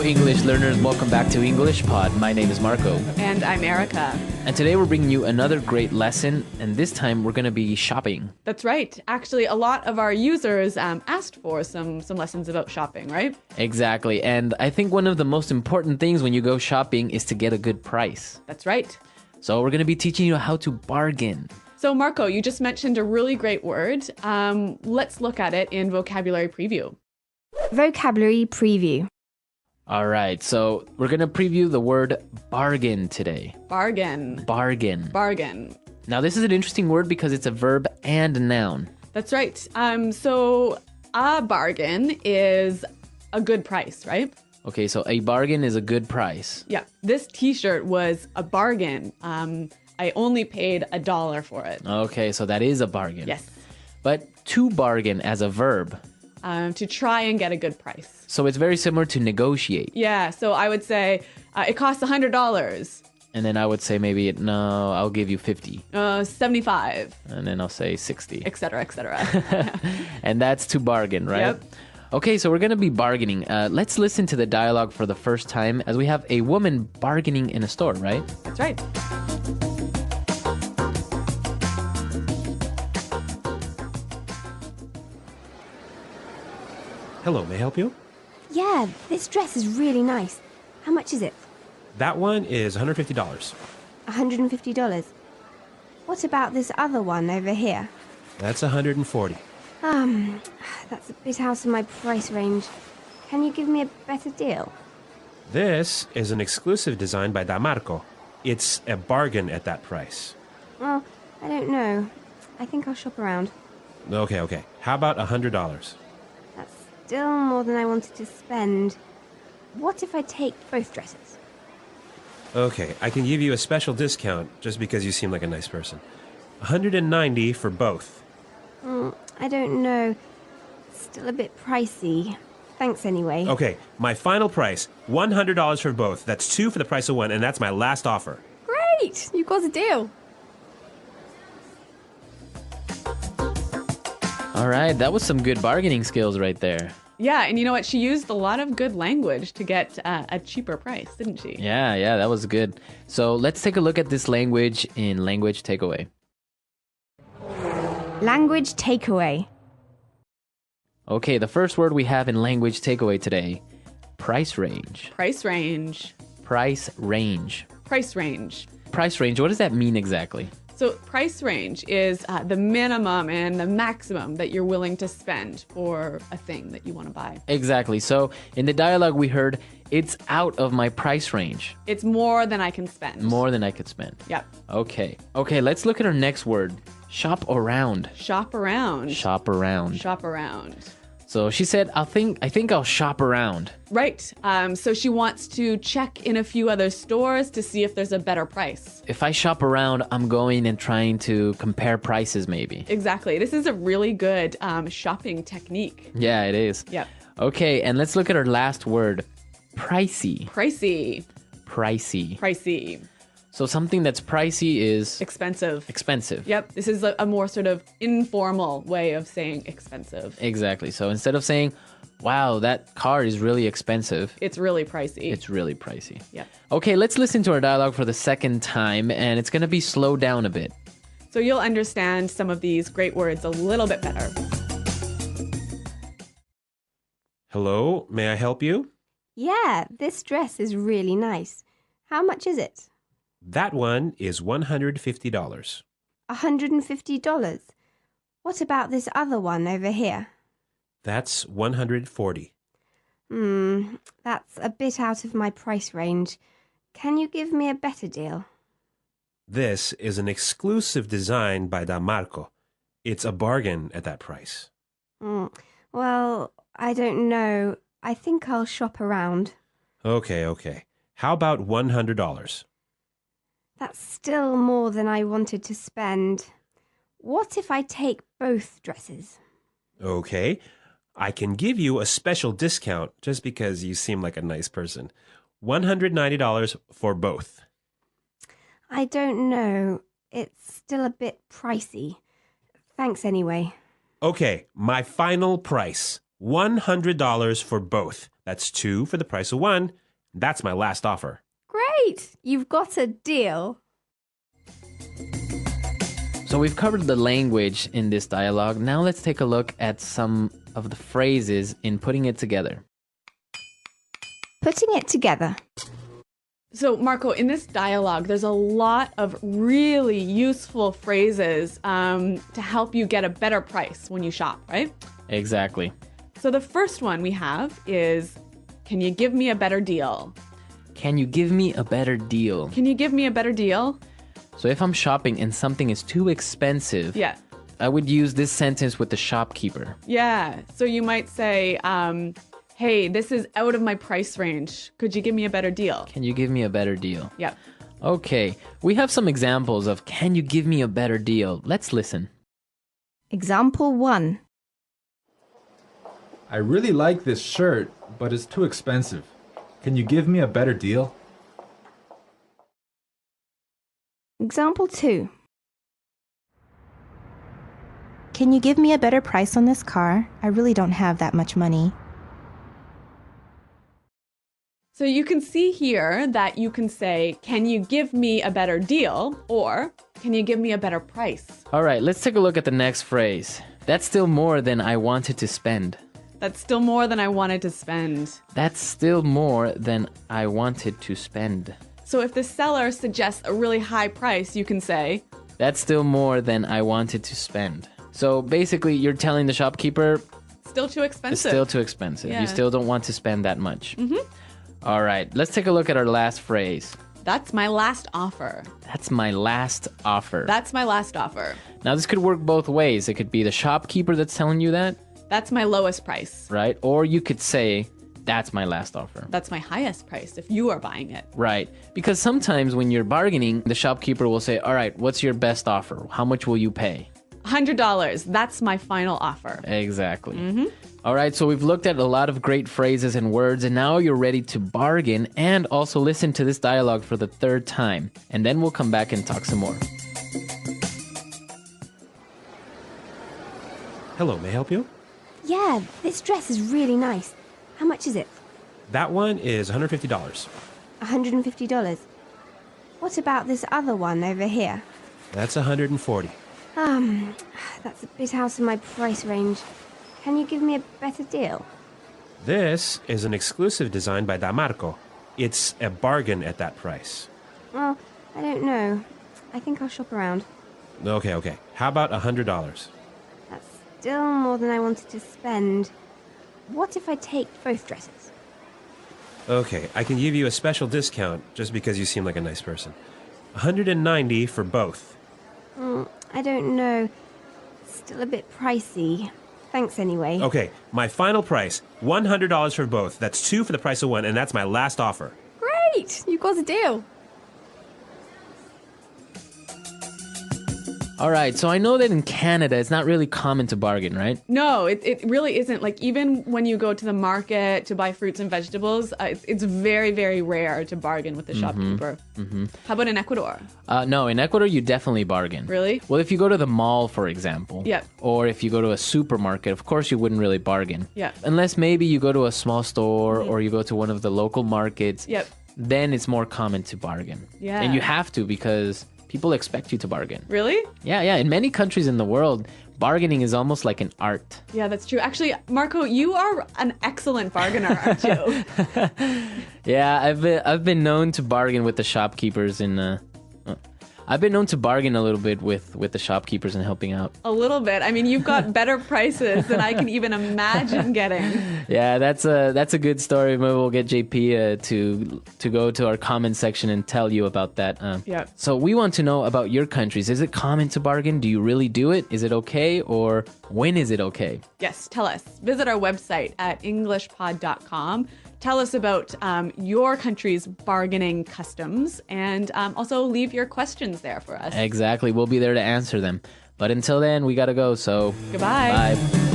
English learners. Welcome back to English Pod. My name is Marco. And I'm Erica. And today we're bringing you another great lesson. And this time we're going to be shopping. That's right. Actually, a lot of our users asked for some lessons about shopping, right? Exactly. And I think one of the most important things when you go shopping is to get a good price. That's right. So we're going to be teaching you how to bargain. So Marco, you just mentioned a really great word. Let's look at it in vocabulary preview. Vocabulary preview. All right. So we're going to preview the word bargain today. Bargain. Bargain. Bargain. Now, this is an interesting word because it's a verb and a noun. That's right. So a bargain is a good price, right? Okay, so a bargain is a good price. Yeah. This t-shirt was a bargain. I only paid $1 for it. Okay, so that is a bargain. Yes. But to bargain as a verb. To try and get a good price. So it's very similar to negotiate. Yeah, so I would say it costs $100. And then I would say maybe, no, I'll give you 50. 75. And then I'll say 60. Et cetera, et cetera. And that's to bargain, right? Yep. Okay, so we're going to be bargaining. Let's listen to the dialogue for the first time as we have a woman bargaining in a store, right? That's right. Hello, may I help you? Yeah, this dress is really nice. How much is it? That one is $150. $150. What about this other one over here? That's $140. That's a bit out of my price range. Can you give me a better deal? This is an exclusive design by Damarco. It's a bargain at that price. Well, I don't know. I think I'll shop around. Okay. How about $100? That's still more than I wanted to spend. What if I take both dresses? Okay, I can give you a special discount just because you seem like a nice person. $190 for both. I don't know. Still a bit pricey. Thanks anyway. Okay, my final price, $100 for both. That's two for the price of one, and that's my last offer. Great! You got a deal. All right, that was some good bargaining skills right there. Yeah, and you know what? She used a lot of good language to get a cheaper price, didn't she? Yeah, that was good. So let's take a look at this language in Language Takeaway. Language takeaway. Okay, the first word we have in Language Takeaway today, price range. Price range. Price range. Price range. Price range, what does that mean exactly? So price range is the minimum and the maximum that you're willing to spend for a thing that you want to buy. Exactly. So in the dialogue we heard, it's out of my price range. It's more than I can spend. More than I could spend. Yep. Okay, let's look at our next word. Shop around. Shop around. Shop around. Shop around. So she said, I think I'll shop around. Right. So she wants to check in a few other stores to see if there's a better price. If I shop around, I'm going and trying to compare prices maybe. Exactly. This is a really good shopping technique. Yeah, it is. Yep. Okay, and let's look at our last word. Pricey. Pricey. Pricey. Pricey. So something that's pricey is Expensive. expensive. Yep. This is a more sort of informal way of saying expensive. Exactly. So instead of saying, wow, that car is really expensive, It's really pricey. it's really pricey. Yep. Okay, let's listen to our dialogue for the second time, and it's going to be slowed down a bit. So you'll understand some of these great words a little bit better. Hello, may I help you? Yeah, this dress is really nice. How much is it? That one is $150. $150. What about this other one over here? That's $140. That's a bit out of my price range. Can you give me a better deal? This is an exclusive design by Damarco. It's a bargain at that price. Well, I don't know. I think I'll shop around. Okay. How about $100? That's still more than I wanted to spend. What if I take both dresses? Okay, I can give you a special discount just because you seem like a nice person. $190 for both. I don't know. It's still a bit pricey. Thanks anyway. Okay, my final price, $100 for both. That's 2 for the price of 1. That's my last offer. Great! You've got a deal. So we've covered the language in this dialogue. Now let's take a look at some of the phrases in putting it together. Putting it together. So, Marco, in this dialogue, there's a lot of really useful phrases to help you get a better price when you shop, right? Exactly. So the first one we have is, can you give me a better deal? Can you give me a better deal? Can you give me a better deal? So if I'm shopping and something is too expensive, Yeah. I would use this sentence with the shopkeeper. Yeah. So you might say, hey, this is out of my price range. Could you give me a better deal? Can you give me a better deal? Yeah. Okay, we have some examples of can you give me a better deal? Let's listen. Example 1. I really like this shirt, but it's too expensive. Can you give me a better deal? Example 2. Can you give me a better price on this car? I really don't have that much money. So you can see here that you can say, can you give me a better deal? Or can you give me a better price? All right, let's take a look at the next phrase. That's still more than I wanted to spend. That's still more than I wanted to spend. That's still more than I wanted to spend. So if the seller suggests a really high price, you can say, That's still more than I wanted to spend. So basically, you're telling the shopkeeper still too it's expensive. still too expensive. Yeah. You still don't want to spend that much. All right, let's take a look at our last phrase. That's my last offer. That's my last offer. That's my last offer. Now, this could work both ways. It could be the shopkeeper that's telling you that, That's my lowest price. right? Or you could say, that's my last offer. That's my highest price if you are buying it. Right. Because sometimes when you're bargaining, the shopkeeper will say, all right, what's your best offer? How much will you pay? $100. That's my final offer. Exactly. All right, so we've looked at a lot of great phrases and words, and now you're ready to bargain and also listen to this dialogue for the third time. And then we'll come back and talk some more. Hello, may I help you? Yeah, this dress is really nice. How much is it? That one is $150. $150. What about this other one over here? That's $140. That's a bit out of my price range. Can you give me a better deal? This is an exclusive design by Damarco. It's a bargain at that price. Well, I don't know. I think I'll shop around. Okay. How about $100? That's still more than I wanted to spend. What if I take both dresses? Okay, I can give you a special discount just because you seem like a nice person. $190 for both. I don't know. Still a bit pricey. Thanks anyway. Okay, my final price, $100 for both. That's 2 for the price of 1, and that's my last offer. Great! You've got a deal. All right, so I know that in Canada, it's not really common to bargain, right? No, it really isn't. Like, even when you go to the market to buy fruits and vegetables, it's very, very rare to bargain with the shopkeeper. How about in Ecuador? No, in Ecuador, you definitely bargain. Really? Well, if you go to the mall, for example, Yep. or if you go to a supermarket, of course you wouldn't really bargain. Yep. Unless maybe you go to a small store or you go to one of the local markets. Yep. Then it's more common to bargain. Yeah. And you have to because people expect you to bargain. Really? Yeah. In many countries in the world, bargaining is almost like an art. Yeah, that's true. Actually, Marco, you are an excellent bargainer, aren't you? Yeah, I've been known to bargain with the shopkeepers I've been known to bargain a little bit with the shopkeepers and helping out. A little bit. I mean, you've got better prices than I can even imagine getting. Yeah, that's a good story. Maybe we'll get JP to go to our comment section and tell you about that. Yeah. So we want to know about your countries. Is it common to bargain? Do you really do it? Is it okay? Or when is it okay? Yes, tell us. Visit our website at englishpod.com. Tell us about your country's bargaining customs and also leave your questions there for us. Exactly. We'll be there to answer them. But until then, we got to go. So Goodbye. Bye.